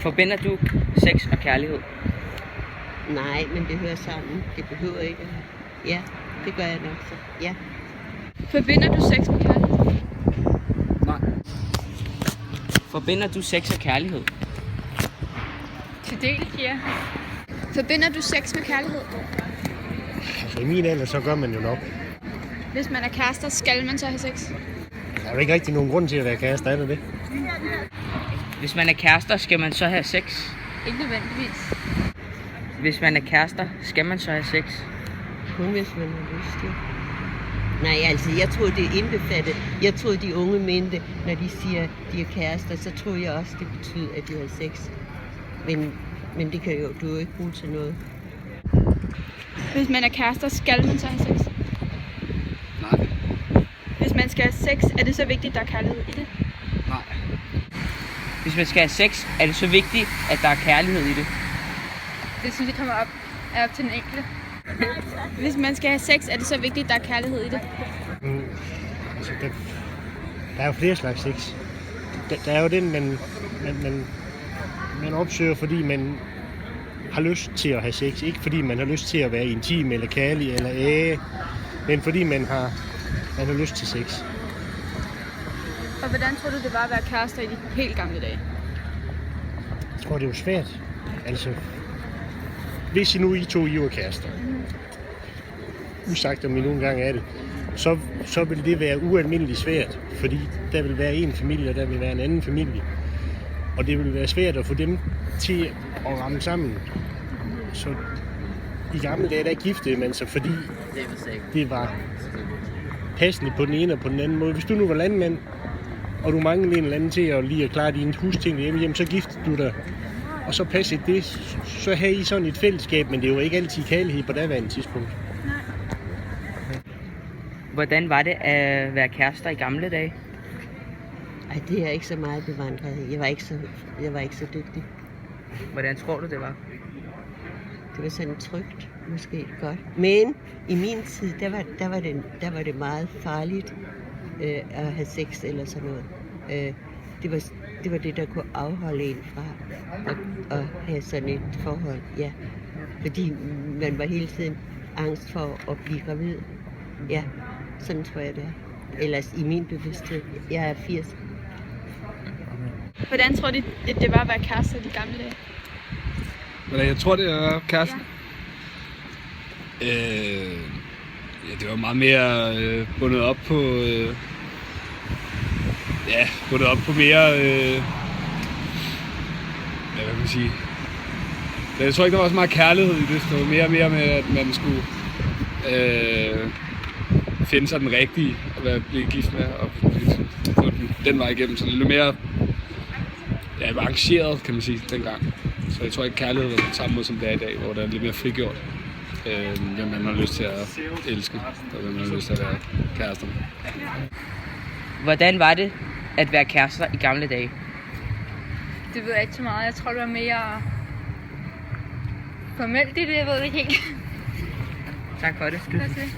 Forbinder du sex og kærlighed? Nej, men det hører sammen. Det behøver ikke. Ja, det gør jeg nok så. Ja. Forbinder du sex med kærlighed? Nej. Forbinder du sex og kærlighed? Til del, ja. Forbinder du sex med kærlighed? Altså i min alder, så gør man jo nok. Hvis man er kærester, skal man så have sex? Der er jo ikke rigtig nogen grund til at være kærester, er der det? Hvis man er kærester, skal man så have sex? Ikke nødvendigvis. Hvis man er kærester, skal man så have sex? Kun hvis man har lyst til. Nej, altså, jeg tror det er indbefattet. Jeg tror de unge mente, når de siger, de er kærester, så tror jeg også, det betyder, at de har sex. Men det kan jo du jo ikke bruge til noget. Hvis man er kærester, skal man så have sex? Nej. Hvis man skal have sex, er det så vigtigt, at der er kærlighed i det? Nej. Hvis man skal have sex, er det så vigtigt, at der er kærlighed i det? Det synes jeg kommer er op til den enkelte. Hvis man skal have sex, er det så vigtigt, at der er kærlighed i det? Altså, der er jo flere slags sex. Der er jo den, man opsøger, fordi man har lyst til at have sex. Ikke fordi man har lyst til at være intim eller kærlig eller men fordi man har lyst til sex. Og hvordan tror du, det var at være kærester i de helt gamle dage? Jeg tror, det er jo svært. Altså, hvis I var kærester, usagt om I nogle gange er det, så vil det være ualmindeligt svært, fordi der vil være en familie, og der vil være en anden familie. Og det vil være svært at få dem til at ramme sammen. Så i gamle dage, der giftede man sig, fordi det var passende på den ene og på den anden måde. Hvis du nu var landmand, og du manglede en eller anden til at lige at klare dine husting hjemme, så giftede du dig. Og så passede det, så havde I sådan et fællesskab, men det er jo ikke altid kærlighed på daværende tidspunkt. Hvordan var det at være kærester i gamle dage? Ej, det er ikke så meget bevandret. Jeg var ikke så dygtig. Hvordan tror du, det var? Det var sådan trygt, måske godt. Men i min tid, der var det meget farligt at have sex eller sådan noget. Det var det, der kunne afholde en fra at have sådan et forhold, ja. Fordi man var hele tiden angst for at blive gravid. Ja, sådan tror jeg det er. Ellers i min bevidsthed. Jeg er 80. Hvordan tror du, at det var at være kærester i de gamle dage? Hvordan jeg tror, det er kæreste? Ja. Det var meget mere bundet op på... bundet op på mere... hvad kan man sige? Jeg tror ikke, der var så meget kærlighed i det. Det var mere og mere med, at man skulle finde sig den rigtige og blive gift med og få den vej igennem. Så det er lidt mere arrangeret, kan man sige, dengang. Så jeg tror ikke, kærlighed var på samme måde som det er i dag, hvor der er lidt mere frigjort. Hvem man har lyst til at elske, og hvem man har lyst til at være kærester med. Hvordan var det at være kærester i gamle dage? Det ved jeg ikke så meget. Jeg tror, det var mere formelt i det. Jeg ved det ikke helt. Tak for det. Tak for det.